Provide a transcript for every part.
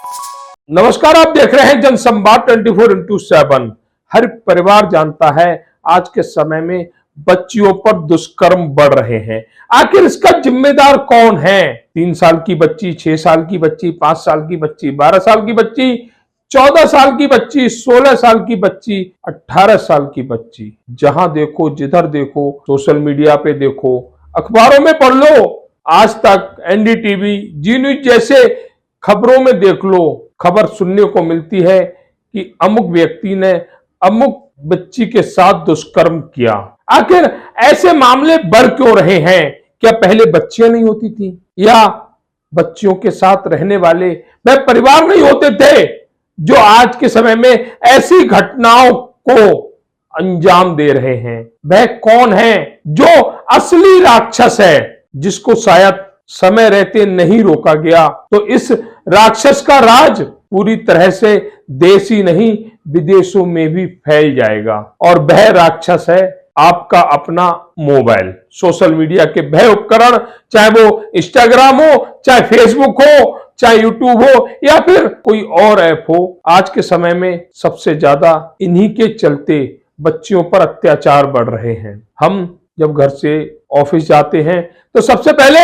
नमस्कार, आप देख रहे हैं जनसंवाद 24x7। हर परिवार जानता है आज के समय में बच्चियों पर दुष्कर्म बढ़ रहे हैं। आखिर इसका जिम्मेदार कौन है? 3 साल की बच्ची, 6 साल की बच्ची, 5 साल की बच्ची, 12 साल की बच्ची, 14 साल की बच्ची, 16 साल की बच्ची, 18 साल की बच्ची। जहां देखो, जिधर देखो, सोशल मीडिया पे देखो, अखबारों में पढ़ लो, आज तक, एनडीटीवी, जी न्यूज जैसे खबरों में देख लो, खबर सुनने को मिलती है कि अमुक व्यक्ति ने अमुक बच्ची के साथ दुष्कर्म किया। आखिर ऐसे मामले बढ़ क्यों रहे हैं? क्या पहले बच्चियां नहीं होती थी, या बच्चियों के साथ रहने वाले वह परिवार नहीं होते थे जो आज के समय में ऐसी घटनाओं को अंजाम दे रहे हैं? वह कौन है जो असली राक्षस है, जिसको शायद समय रहते नहीं रोका गया तो इस राक्षस का राज पूरी तरह से देश ही नहीं विदेशों में भी फैल जाएगा। और वह राक्षस है आपका अपना मोबाइल, सोशल मीडिया के वह उपकरण, चाहे वो इंस्टाग्राम हो, चाहे फेसबुक हो, चाहे यूट्यूब हो, या फिर कोई और ऐप हो। आज के समय में सबसे ज्यादा इन्हीं के चलते बच्चियों पर अत्याचार बढ़ रहे हैं। हम जब घर से ऑफिस जाते हैं तो सबसे पहले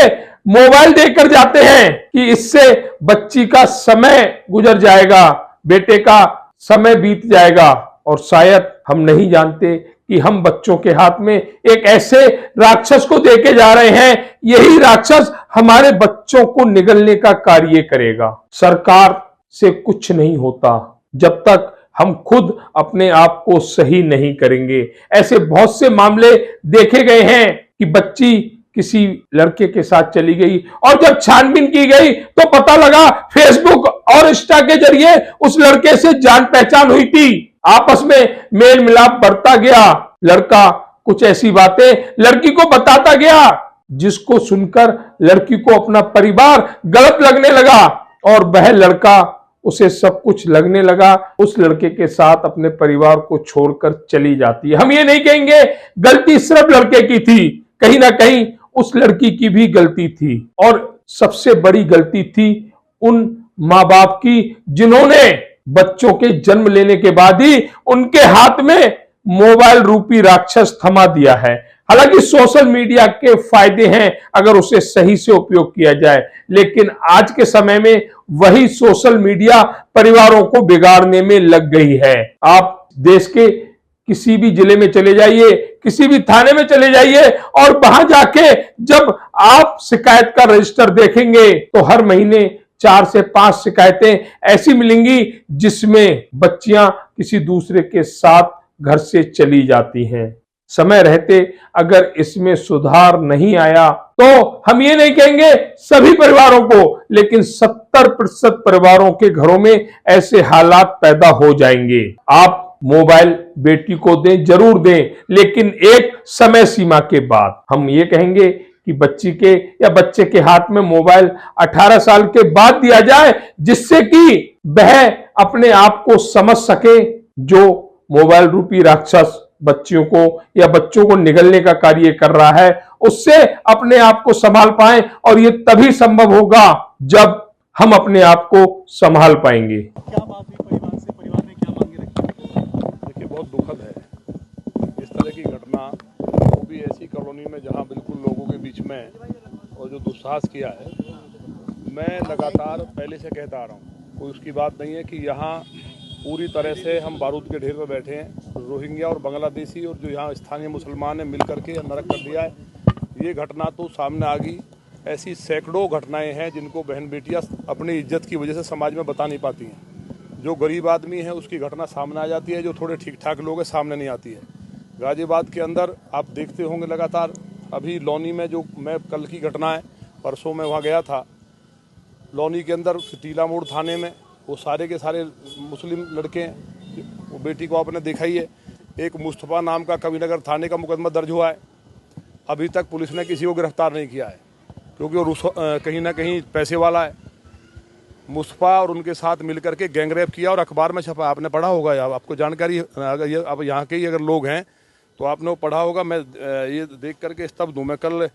मोबाइल देखकर जाते हैं कि इससे बच्ची का समय गुजर जाएगा, बेटे का समय बीत जाएगा, और शायद हम नहीं जानते कि हम बच्चों के हाथ में एक ऐसे राक्षस को देके जा रहे हैं। यही राक्षस हमारे बच्चों को निगलने का कार्य करेगा। सरकार से कुछ नहीं होता जब तक हम खुद अपने आप को सही नहीं करेंगे। ऐसे बहुत से मामले देखे गए हैं कि बच्ची किसी लड़के के साथ चली गई, और जब छानबीन की गई तो पता लगा फेसबुक और इंस्टा के जरिए उस लड़के से जान पहचान हुई थी। आपस में मेल मिलाप बढ़ता गया, लड़का कुछ ऐसी बातें लड़की को बताता गया जिसको सुनकर लड़की को अपना परिवार गलत लगने लगा, और वह लड़का उसे सब कुछ लगने लगा, उस लड़के के साथ अपने परिवार को छोड़कर चली जाती है। हम ये नहीं कहेंगे गलती सिर्फ लड़के की थी, कहीं ना कहीं उस लड़की की भी गलती थी, और सबसे बड़ी गलती थी उन माँ बाप की जिन्होंने बच्चों के जन्म लेने के बाद ही उनके हाथ में मोबाइल रूपी राक्षस थमा दिया है। हालांकि सोशल मीडिया के फायदे हैं अगर उसे सही से उपयोग किया जाए, लेकिन आज के समय में वही सोशल मीडिया परिवारों को बिगाड़ने में लग गई है। आप देश के किसी भी जिले में चले जाइए, किसी भी थाने में चले जाइए, और वहां जाके जब आप शिकायत का रजिस्टर देखेंगे तो हर महीने 4 से 5 शिकायतें ऐसी मिलेंगी जिसमें बच्चियां किसी दूसरे के साथ घर से चली जाती हैं। समय रहते अगर इसमें सुधार नहीं आया तो हम ये नहीं कहेंगे सभी परिवारों को, लेकिन 70% परिवारों के घरों में ऐसे हालात पैदा हो जाएंगे। आप मोबाइल बेटी को दें, जरूर दें, लेकिन एक समय सीमा के बाद। हम ये कहेंगे कि बच्ची के या बच्चे के हाथ में मोबाइल 18 साल के बाद दिया जाए, जिससे कि वह अपने आप को समझ सके जो मोबाइल रूपी राक्षस बच्चियों को या बच्चों को निगलने का कार्य कर रहा है, उससे अपने आप को संभाल पाए। और ये तभी संभव होगा जब हम अपने आप को संभाल पाएंगे। क्या बात हुई परिवार से, परिवार ने क्या मांगे रखी? देखिए, बहुत दुखद है इस तरह की घटना, वो भी ऐसी कॉलोनी में जहां बिल्कुल लोगों के बीच में, और जो दुस्साहस किया है। मैं लगातार पहले से कहता आ रहा हूँ, कोई उसकी बात नहीं है कि यहाँ पूरी तरह से हम बारूद के ढेर पर बैठे हैं। रोहिंग्या और बांग्लादेशी और जो यहाँ स्थानीय मुसलमान हैं मिल करके नरक कर दिया है। ये घटना तो सामने आ गई, ऐसी सैकड़ों घटनाएं हैं जिनको बहन बेटियां अपनी इज्जत की वजह से समाज में बता नहीं पाती हैं। जो गरीब आदमी है उसकी घटना सामने आ जाती है, जो थोड़े ठीक ठाक लोग हैं सामने नहीं आती है। गाजियाबाद के अंदर आप देखते होंगे लगातार, अभी लौनी में जो मैं कल की घटना है, परसों मैं वहाँ गया था, लौनी के अंदर टीला मोड़ थाने में वो सारे के सारे मुस्लिम लड़के हैं। वो बेटी को आपने देखा ही है। एक मुस्तफ़ा नाम का कविनगर थाने का मुकदमा दर्ज हुआ है, अभी तक पुलिस ने किसी को गिरफ्तार नहीं किया है, क्योंकि वो कहीं ना कहीं पैसे वाला है। मुस्तफ़ा और उनके साथ मिलकर के गैंगरेप किया और अखबार में छपा, आपने पढ़ा होगा, या आपको जानकारी, अगर अब यहाँ के ही अगर लोग हैं तो आपने वो पढ़ा होगा। मैं ये देख करके स्तब्ध हूँ। मैं कल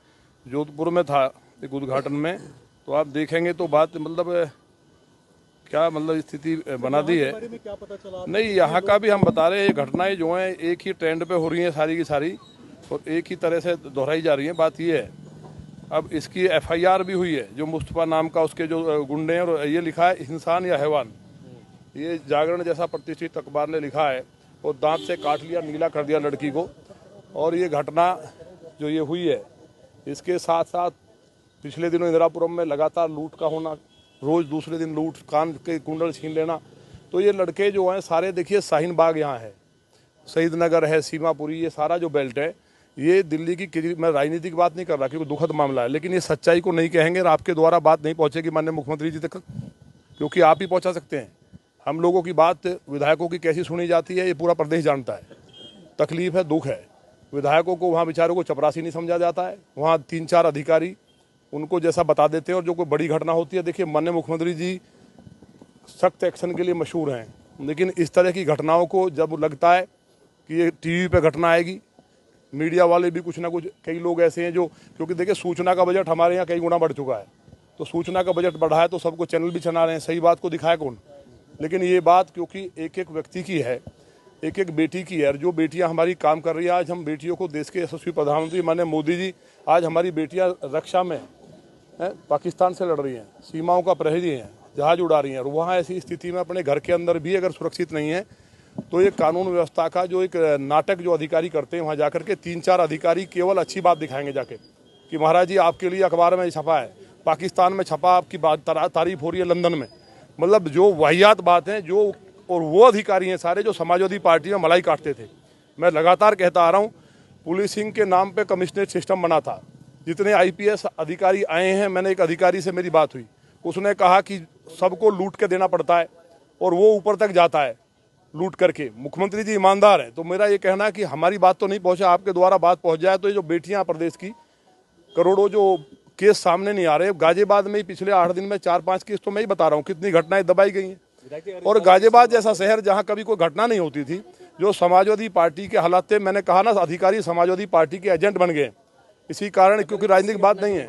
जोधपुर में था एक उद्घाटन में, तो आप देखेंगे तो बात मतलब क्या मतलब स्थिति बना दी है। बारे में क्या पता चला? नहीं, यहाँ का भी हम बता रहे हैं, ये घटनाएं जो हैं एक ही ट्रेंड पे हो रही हैं सारी की सारी, और एक ही तरह से दोहराई जा रही हैं। बात ये है, अब इसकी FIR भी हुई है, जो मुस्तफा नाम का उसके जो गुंडे हैं, और ये लिखा है इंसान या हैवान। ये जागरण जैसा प्रतिष्ठित अखबार ने लिखा है, और दांत से काट लिया, नीला कर दिया लड़की को। और ये घटना जो ये हुई है, इसके साथ साथ पिछले दिनों इंदिरापुरम में लगातार लूट का होना, रोज दूसरे दिन लूट, कान के कुंडल छीन लेना। तो ये लड़के जो हैं सारे, देखिए शाहीन बाग यहाँ है, शहीद नगर है, सीमापुरी, ये सारा जो बेल्ट है, ये दिल्ली की, मैं राजनीति की बात नहीं कर रहा क्योंकि दुखद मामला है, लेकिन ये सच्चाई को नहीं कहेंगे और आपके द्वारा बात नहीं पहुंचेगी माननीय मुख्यमंत्री जी तक, क्योंकि आप ही पहुंचा सकते हैं। हम लोगों की बात विधायकों की कैसी सुनी जाती है, ये पूरा प्रदेश जानता है। तकलीफ है, दुख है। विधायकों को वहाँ बेचारों को चपरासी नहीं समझा जाता है, वहाँ 3-4 अधिकारी उनको जैसा बता देते हैं, और जो कोई बड़ी घटना होती है, देखिए माननीय मुख्यमंत्री जी सख्त एक्शन के लिए मशहूर हैं, लेकिन इस तरह की घटनाओं को जब लगता है कि ये TV पे घटना आएगी, मीडिया वाले भी कुछ ना कुछ, कई लोग ऐसे हैं जो, क्योंकि देखिए सूचना का बजट हमारे यहाँ कई गुना बढ़ चुका है, तो सूचना का बजट बढ़ा है तो सबको चैनल भी चला रहे हैं, सही बात को दिखाए कौन। लेकिन ये बात क्योंकि एक एक व्यक्ति की है, एक एक बेटी की है, और जो बेटियां हमारी काम कर रही है, आज हम बेटियों को, देश के यशस्वी प्रधानमंत्री माननीय मोदी जी, आज हमारी बेटियां रक्षा में पाकिस्तान से लड़ रही हैं, सीमाओं का प्रहरी हैं, जहाज उड़ा रही हैं, और वहाँ ऐसी स्थिति में अपने घर के अंदर भी अगर सुरक्षित नहीं है, तो ये कानून व्यवस्था का जो एक नाटक जो अधिकारी करते हैं, वहाँ जाकर के 3-4 अधिकारी केवल अच्छी बात दिखाएंगे जाके कि महाराज जी आपके लिए अखबार में छपा है, पाकिस्तान में छपा, आपकी बात तारीफ हो रही है लंदन में। मतलब जो वाहियात बात है, जो, और वो अधिकारी हैं सारे जो समाजवादी पार्टी में मलाई काटते थे। मैं लगातार कहता आ रहा हूँ, पुलिसिंग के नाम पे कमिश्नरेट सिस्टम बना था, जितने IPS अधिकारी आए हैं, मैंने एक अधिकारी से मेरी बात हुई, उसने कहा कि सबको लूट के देना पड़ता है और वो ऊपर तक जाता है लूट करके। मुख्यमंत्री जी ईमानदार हैं, तो मेरा ये कहना है कि हमारी बात तो नहीं पहुंचा, आपके द्वारा बात पहुंच जाए तो ये जो बेटियां प्रदेश की, करोड़ों जो केस सामने नहीं आ रहे। गाजियाबाद में ही पिछले 8 दिन में 4-5 केस, तो मैं ही बता रहा हूँ कितनी घटनाएं दबाई गई हैं। और गाजियाबाद जैसा शहर जहाँ कभी कोई घटना नहीं होती थी, जो समाजवादी पार्टी के हालात थे, मैंने कहा ना, अधिकारी समाजवादी पार्टी के एजेंट बन गए इसी कारण, क्योंकि राजनीतिक बात नहीं है।